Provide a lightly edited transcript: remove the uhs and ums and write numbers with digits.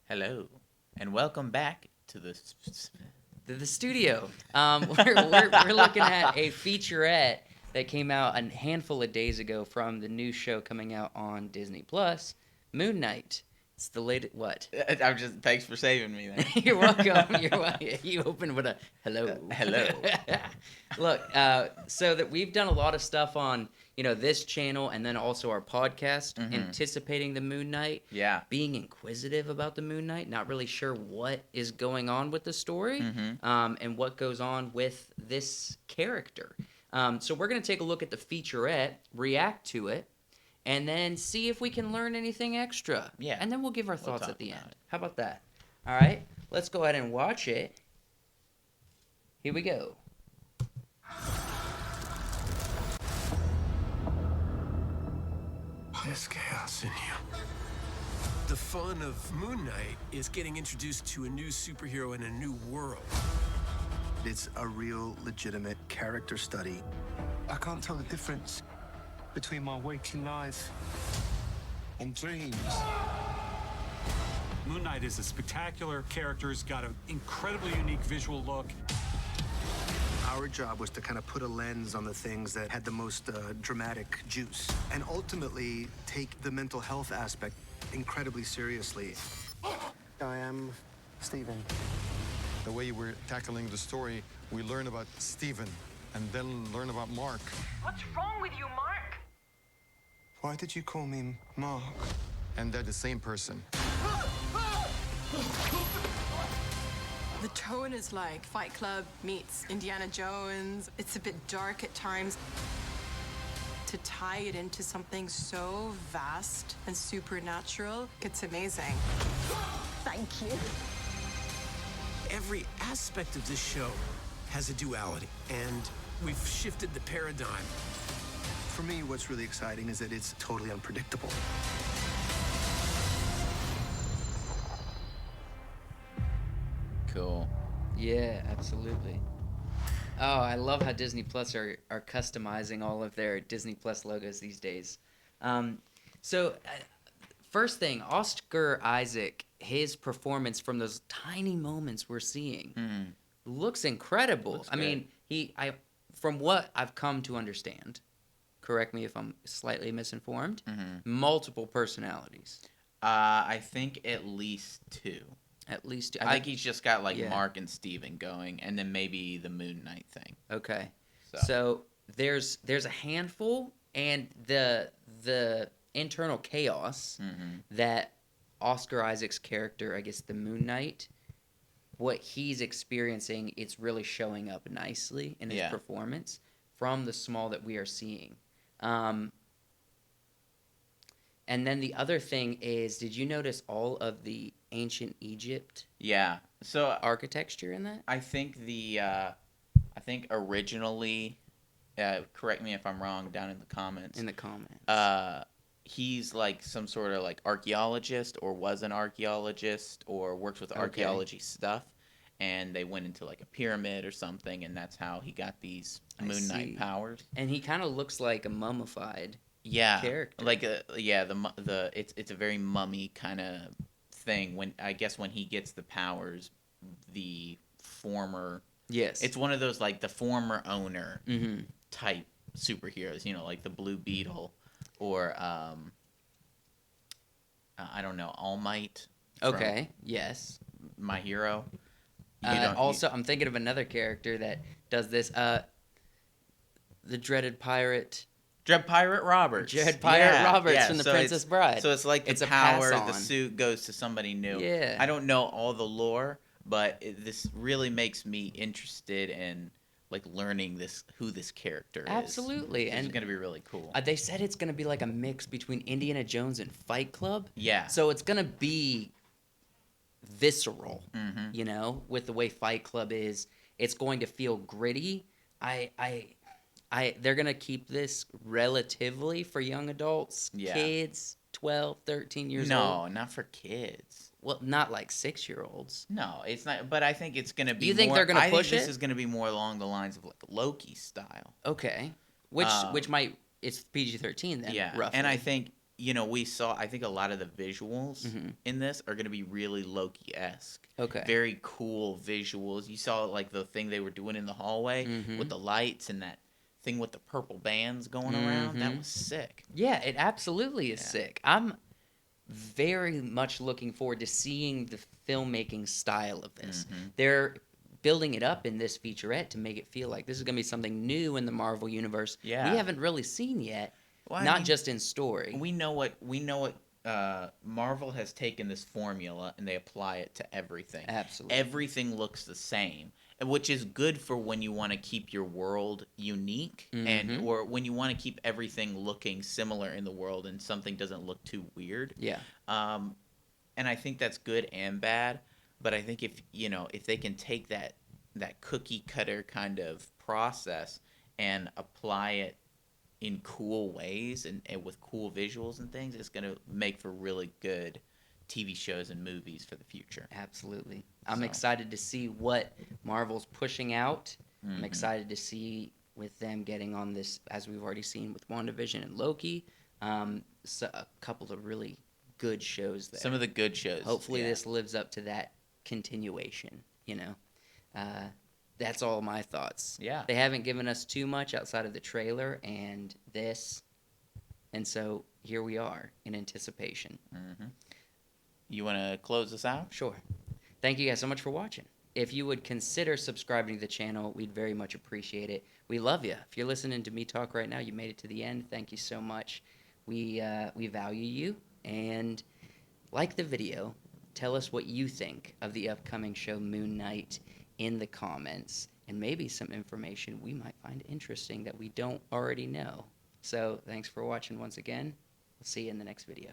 Hello, and welcome back to The studio. We're looking at a featurette that came out a handful of days ago from the new show coming out on Disney Plus, Moon Knight. It's the latest. What? I'm just thanks for saving me there. You're welcome. You're welcome. You opened with a hello. Hello. Look, so that we've done a lot of stuff on this channel and then also our podcast, anticipating the Moon Knight. Yeah. Being inquisitive about the Moon Knight, not really sure what is going on with the story, and what goes on with this character. So we're gonna take a look at the featurette, react to it, and then see if we can learn anything extra. Yeah. And then we'll give our thoughts talk at the about end. it. How about that? All right. Let's go ahead and watch it. Here we go. There's chaos in you. The fun of Moon Knight is getting introduced to a new superhero in a new world. It's a real, legitimate character study. I can't tell the difference between my waking life and dreams. Moon Knight is a spectacular character. He's got an incredibly unique visual look. Our job was to kind of put a lens on the things that had the most dramatic juice, and ultimately take the mental health aspect incredibly seriously. I am Stephen. The way we're tackling the story, we learn about Stephen and then learn about Mark. What's wrong with you, Mark? Why did you call me Mark? And they're the same person. The tone is like Fight Club meets Indiana Jones. It's a bit dark at times. To tie it into something so vast and supernatural, it's amazing. Thank you. Every aspect of this show has a duality, and we've shifted the paradigm. For me, what's really exciting is that it's totally unpredictable. Cool. Yeah, absolutely. Oh, I love how Disney Plus are customizing all of their Disney Plus logos these days. First thing, Oscar Isaac, his performance from those tiny moments we're seeing looks incredible. Looks I mean, from what I've come to understand, correct me if I'm slightly misinformed, multiple personalities. I think at least two. At least I think he's just got Yeah. Mark and Steven going, and then maybe the Moon Knight thing. Okay. So. So there's a handful, and the internal chaos that Oscar Isaac's character, I guess the Moon Knight, what he's experiencing, it's really showing up nicely in his performance from the small that we are seeing. And then the other thing is, did you notice all of the ancient Egypt Yeah. So architecture in that? I think originally, correct me if I'm wrong down in the comments. In the comments. He's like some sort of like archaeologist, or was an archaeologist, or works with archaeology stuff, and they went into like a pyramid or something, and that's how he got these Moon Knight powers. And he kind of looks like a mummified character. Like it's a very mummy kind of thing. When he gets the powers, the former it's one of those like the former owner type superheroes, like the Blue Beetle, or I don't know, All Might. Okay. Yes. My Hero. Also, I'm thinking of another character that does this. The dreaded pirate. Dread Pirate Roberts. Dread Pirate Roberts from The Princess Bride. So it's like the It's a power, pass-on. the suit goes to somebody new. Yeah. I don't know all the lore, but this really makes me interested in like learning who this character is. Absolutely. And And it's going to be really cool. they said it's going to be like a mix between Indiana Jones and Fight Club. Yeah. So it's going to be visceral, Mm-hmm. with the way Fight Club is. It's going to feel gritty. They're going to keep this relatively for young adults, Yeah. kids, 12, 13 years No, old. not for kids. Well, not like 6-year-olds. No, it's not. But I think it's going to be You think more, they're gonna I push think this it? is going to be more along the lines of like Loki style. Okay. Which might, it's PG-13 then, Yeah. roughly. And I think we saw, I think a lot of the visuals in this are going to be really Loki-esque. Okay. Very cool visuals. You saw like the thing they were doing in the hallway with the lights and that thing with the purple bands going around. That was sick. Yeah, it absolutely is sick. I'm very much looking forward to seeing the filmmaking style of this. They're building it up in this featurette to make it feel like this is going to be something new in the Marvel universe we haven't really seen yet. Well, not just in story. We know what Marvel has taken this formula and they apply it to everything. Absolutely. Everything looks the same, which is good for when you want to keep your world unique and or when you want to keep everything looking similar in the world and something doesn't look too weird. Yeah. And I think that's good and bad, but I think if they can take that cookie cutter kind of process and apply it in cool ways and with cool visuals and things, it's going to make for really good TV shows and movies for the future. Absolutely. I'm excited to see what Marvel's pushing out. I'm excited to see with them getting on this, as we've already seen with WandaVision and Loki, so a couple of really good shows there. Some of the good shows. Hopefully this lives up to that continuation, That's all my thoughts. Yeah. They haven't given us too much outside of the trailer and this. And so here we are in anticipation. You want to close this out? Sure. Thank you guys so much for watching. If you would consider subscribing to the channel, we'd very much appreciate it. We love you. If you're listening to me talk right now, you made it to the end. Thank you so much. We value you. And like the video, tell us what you think of the upcoming show Moon Knight in the comments, and maybe some information we might find interesting that we don't already know. So thanks for watching once again. We'll see you in the next video.